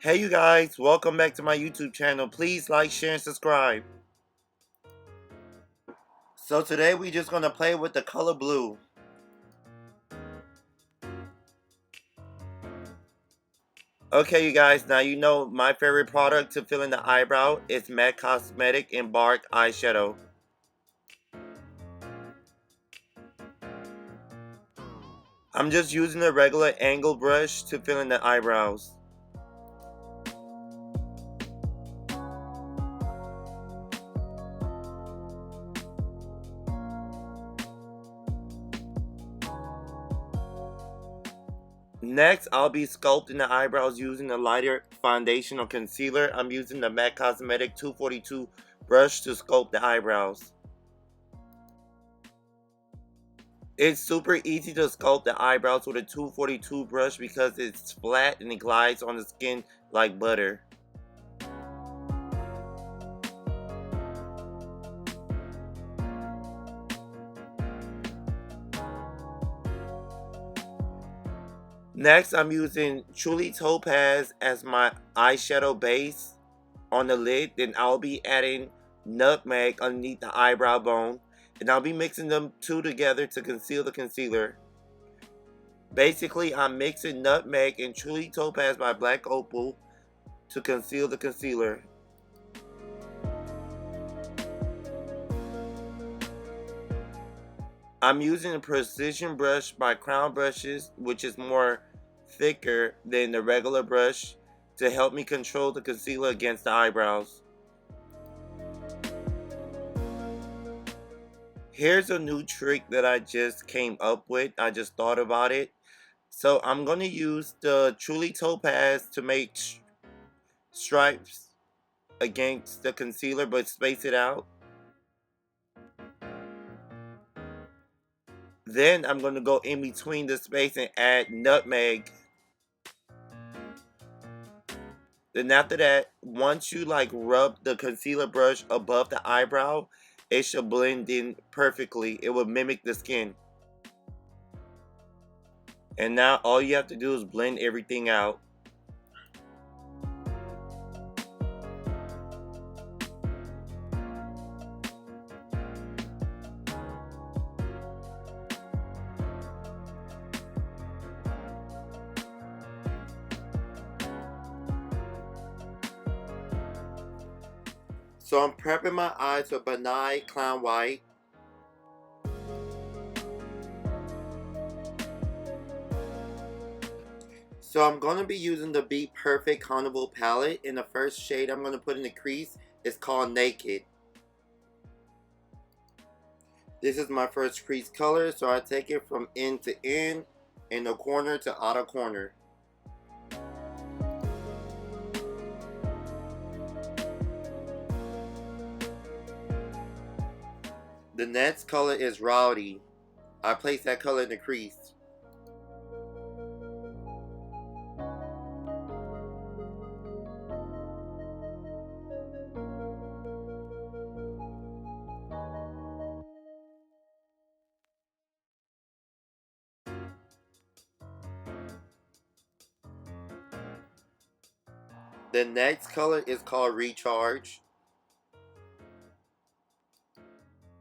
Hey you guys, welcome back to my YouTube channel. Please like, share, and subscribe. So today we just gonna play with the color blue. Okay you guys, now you know my favorite product to fill in the eyebrow is MAC Cosmetic Embark Eyeshadow. I'm just using a regular angle brush to fill in the eyebrows. Next, I'll be sculpting the eyebrows using a lighter foundation or concealer. I'm using the MAC Cosmetic 242 brush to sculpt the eyebrows. It's super easy to sculpt the eyebrows with a 242 brush because it's flat and it glides on the skin like butter. Next, I'm using Truly Topaz as my eyeshadow base on the lid. Then I'll be adding Nutmeg underneath the eyebrow bone. And I'll be mixing them two together to conceal the concealer. Basically, I'm mixing Nutmeg and Truly Topaz by Black Opal to conceal the concealer. I'm using a precision brush by Crown Brushes, which is more thicker than the regular brush, to help me control the concealer against the eyebrows. Here's a new trick that I just came up with. I just thought about it. So I'm going to use the Truly Topaz to make stripes against the concealer, but space it out. Then I'm going to go in between the space and add Nutmeg. Then after that, once you like rub the concealer brush above the eyebrow, it should blend in perfectly. It will mimic the skin. And now all you have to do is blend everything out. So I'm prepping my eyes with Benign Clown White. So I'm going to be using the BPerFect Carnival palette. And the first shade I'm going to put in the crease is called Naked. This is my first crease color, so I take it from end to end, and the corner to outer corner. The next color is Rowdy. I place that color in the crease. The next color is called Recharge.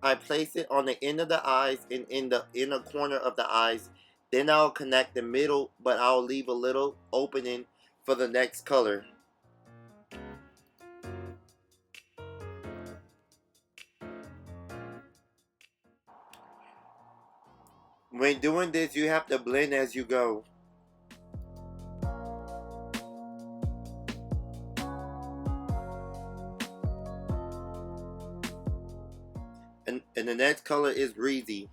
I place it on the end of the eyes and in the inner corner of the eyes. Then I'll connect the middle, but I'll leave a little opening for the next color. When doing this, you have to blend as you go. And the next color is Breezy.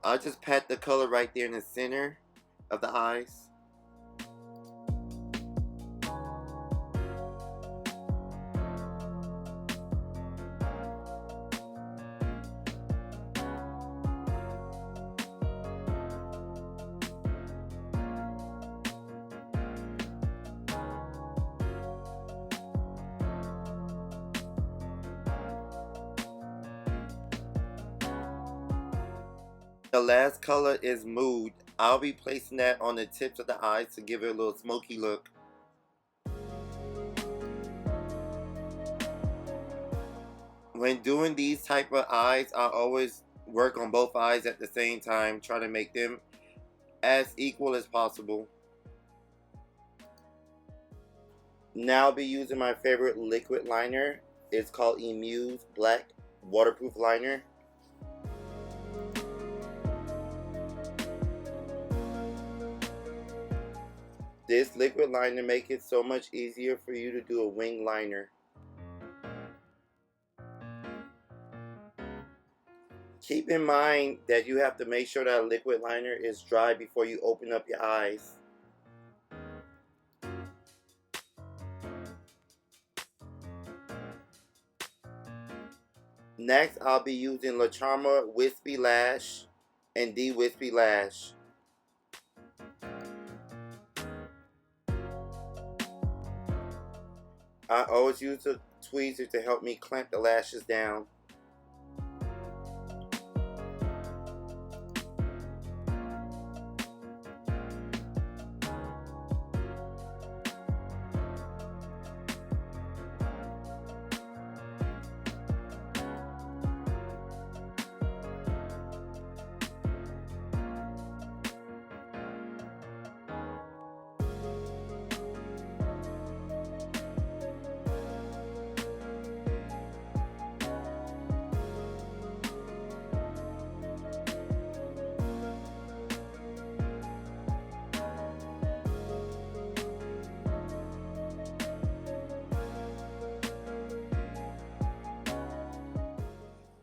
I'll just pat the color right there in the center of the eyes. The last color is Mood. I'll be placing that on the tips of the eyes to give it a little smoky look. When doing these type of eyes, I always work on both eyes at the same time, try to make them as equal as possible. Now I'll be using my favorite liquid liner. It's called Amuse Black Waterproof Liner. This liquid liner makes it so much easier for you to do a wing liner. Keep in mind that you have to make sure that liquid liner is dry before you open up your eyes. Next, I'll be using La Charma Wispy Lash and D Wispy Lash. I always use a tweezer to help me clamp the lashes down.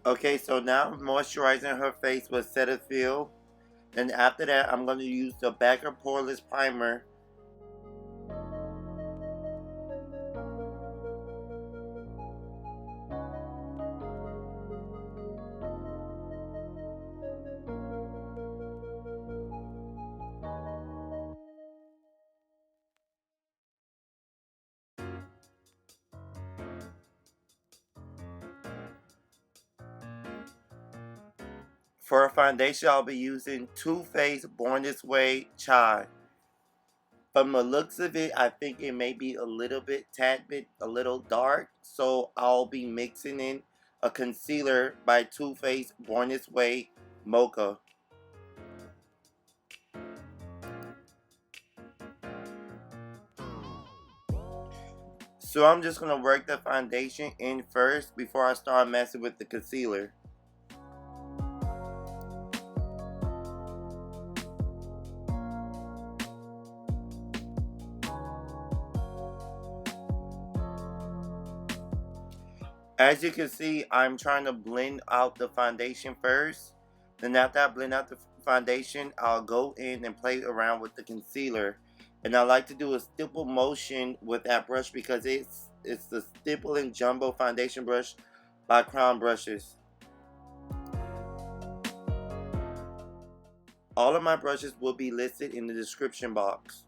Okay, so now I'm moisturizing her face with Cetaphil. And after that, I'm going to use the BECCA Poreless Primer. For a foundation, I'll be using Too Faced Born This Way Chai. From the looks of it, I think it may be a little bit, a little dark. So I'll be mixing in a concealer by Too Faced Born This Way Mocha. So I'm just going to work the foundation in first before I start messing with the concealer. As you can see, I'm trying to blend out the foundation first. Then after I blend out the foundation, I'll go in and play around with the concealer. And I like to do a stipple motion with that brush because it's the Stipple and Jumbo Foundation Brush by Crown Brushes. All of my brushes will be listed in the description box.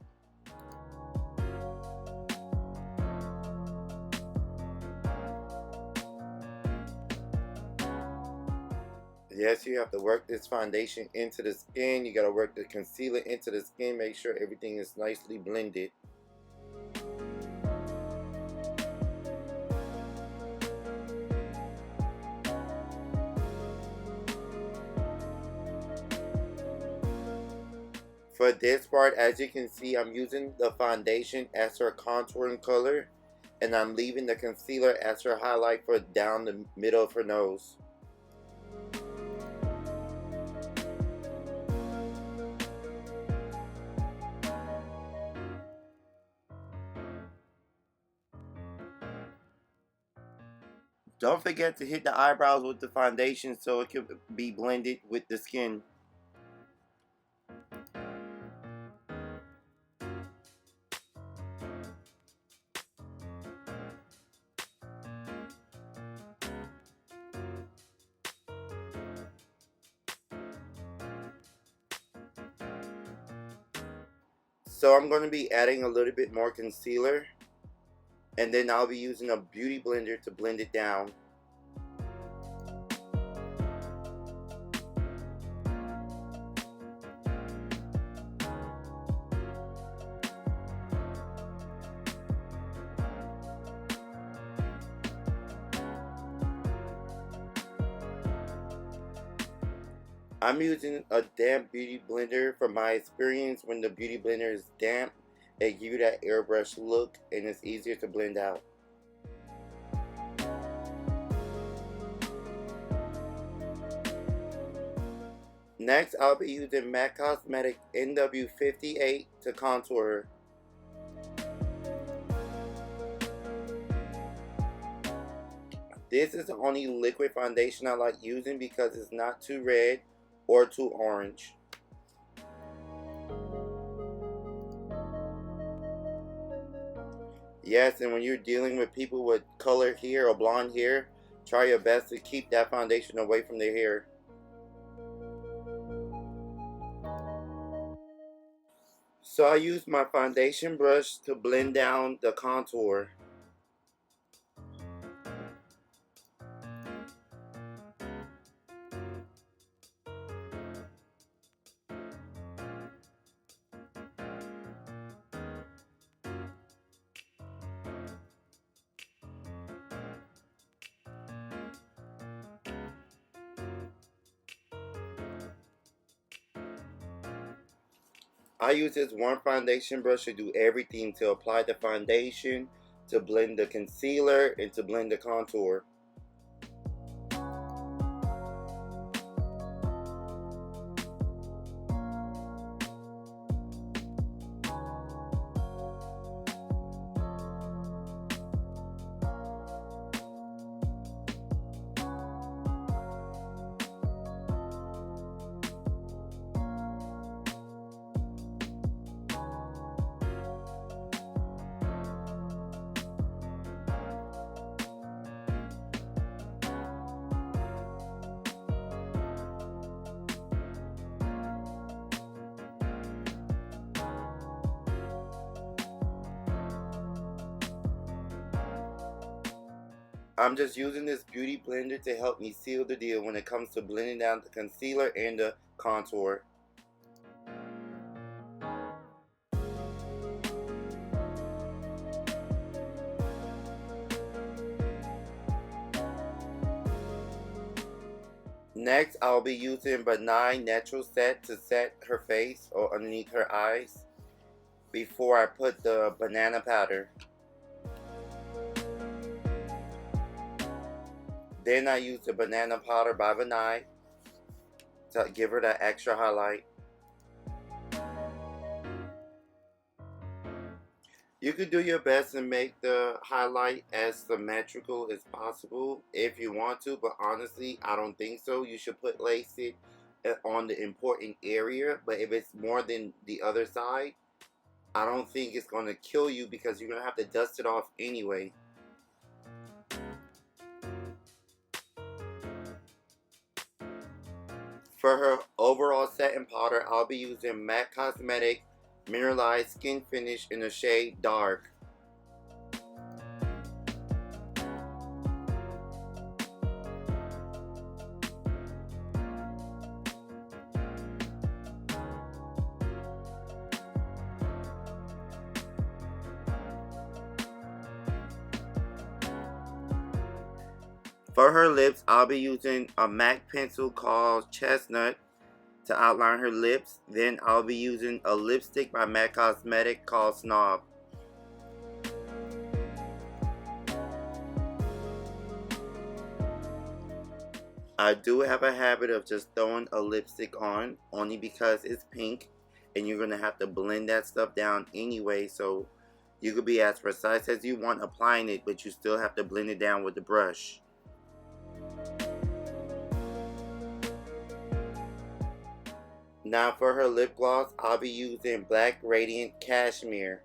Yes, you have to work this foundation into the skin. You got to work the concealer into the skin. Make sure everything is nicely blended. For this part, as you can see, I'm using the foundation as her contouring color. And I'm leaving the concealer as her highlight for down the middle of her nose. Don't forget to hit the eyebrows with the foundation so it can be blended with the skin. So I'm going to be adding a little bit more concealer. And then I'll be using a beauty blender to blend it down. I'm using a damp beauty blender. From my experience, when the beauty blender is damp, it gives you that airbrush look and it's easier to blend out. Next, I'll be using MAC Cosmetic NW 58 to contour. This is the only liquid foundation I like using because it's not too red or too orange. Yes, and when you're dealing with people with colored hair or blonde hair, try your best to keep that foundation away from their hair. So I use my foundation brush to blend down the contour. I use this one foundation brush to do everything, to apply the foundation, to blend the concealer, and to blend the contour. I'm just using this beauty blender to help me seal the deal when it comes to blending down the concealer and the contour. Next, I'll be using Benign Natural Set to set her face or underneath her eyes before I put the banana powder. Then I use the banana powder by Benign to give her that extra highlight. You could do your best to make the highlight as symmetrical as possible if you want to, but honestly, I don't think so. You should put lace it on the important area, but if it's more than the other side, I don't think it's going to kill you because you're going to have to dust it off anyway. For her overall setting powder, I'll be using MAC Cosmetic Mineralized Skin Finish in the shade Dark. For her lips, I'll be using a MAC pencil called Chestnut to outline her lips. Then I'll be using a lipstick by MAC Cosmetic called Snob. I do have a habit of just throwing a lipstick on, only because it's pink and you're going to have to blend that stuff down anyway, so you could be as precise as you want applying it, but you still have to blend it down with the brush. Now for her lip gloss, I'll be using Black Radiant Cashmere.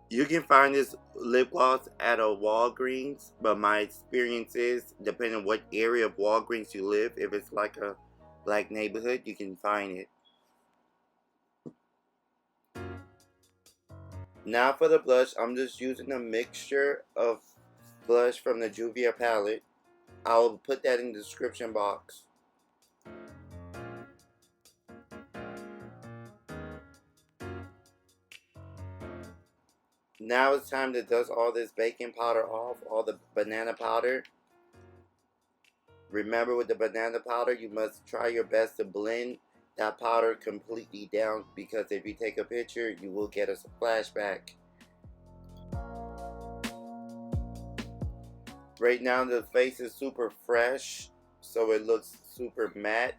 You can find this lip gloss at a Walgreens, but my experience is, depending on what area of Walgreens you live, if it's like a black neighborhood, you can find it. Now for the blush, I'm just using a mixture of blush from the Juvia palette. I'll put that in the description box. Now it's time to dust all this baking powder off, all the banana powder. Remember, with the banana powder, you must try your best to blend that powder completely down, because if you take a picture, you will get a flashback. Right now, the face is super fresh, so it looks super matte.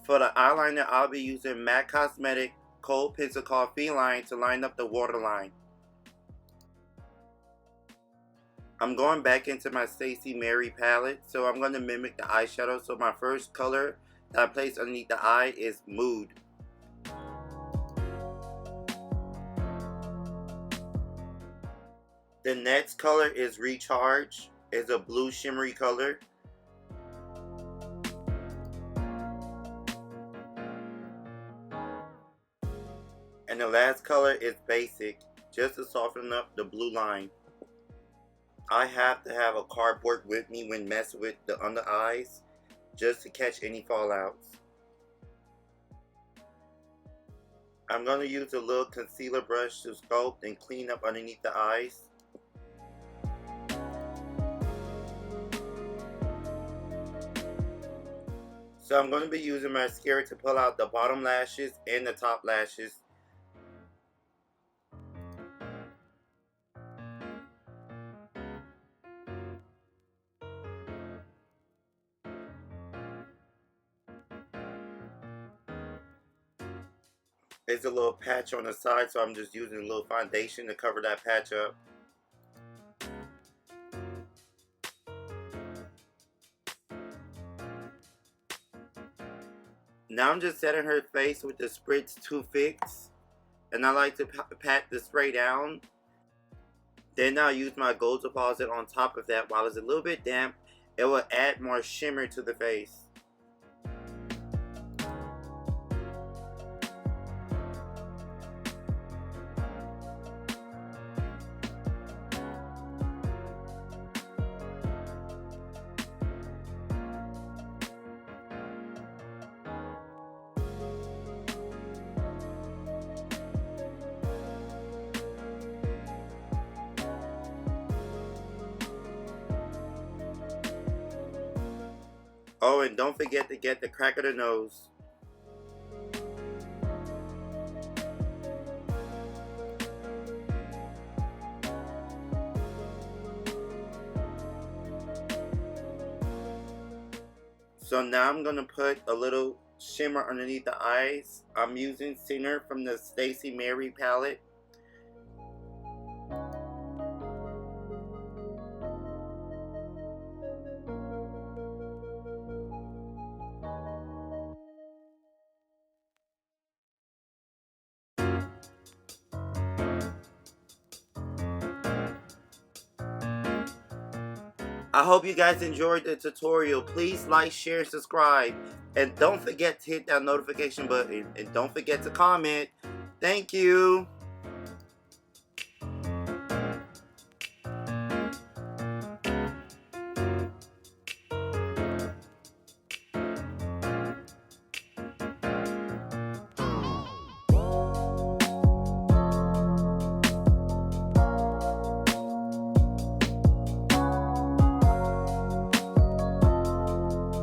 For the eyeliner, I'll be using MAC Cosmetic Cold Pencil called Feline to line up the waterline. I'm going back into my Stacy Marie palette, so I'm going to mimic the eyeshadow. So my first color that I place underneath the eye is Nude. The next color is Recharge. It's a blue shimmery color. And the last color is Basic, just to soften up the blue line. I have to have a cardboard with me when messing with the under eyes, just to catch any fallouts. I'm going to use a little concealer brush to sculpt and clean up underneath the eyes. So I'm going to be using mascara to pull out the bottom lashes and the top lashes. There's a little patch on the side, so I'm just using a little foundation to cover that patch up. Now I'm just setting her face with the Spritz Toothpicks, and I like to pat the spray down. Then I'll use my gold deposit on top of that. While it's a little bit damp, it will add more shimmer to the face. Oh, and don't forget to get the crack of the nose. So now I'm going to put a little shimmer underneath the eyes. I'm using Sinner from the Stacy Marie palette. I hope you guys enjoyed the tutorial. Please like, share, and subscribe. And don't forget to hit that notification button. And don't forget to comment. Thank you.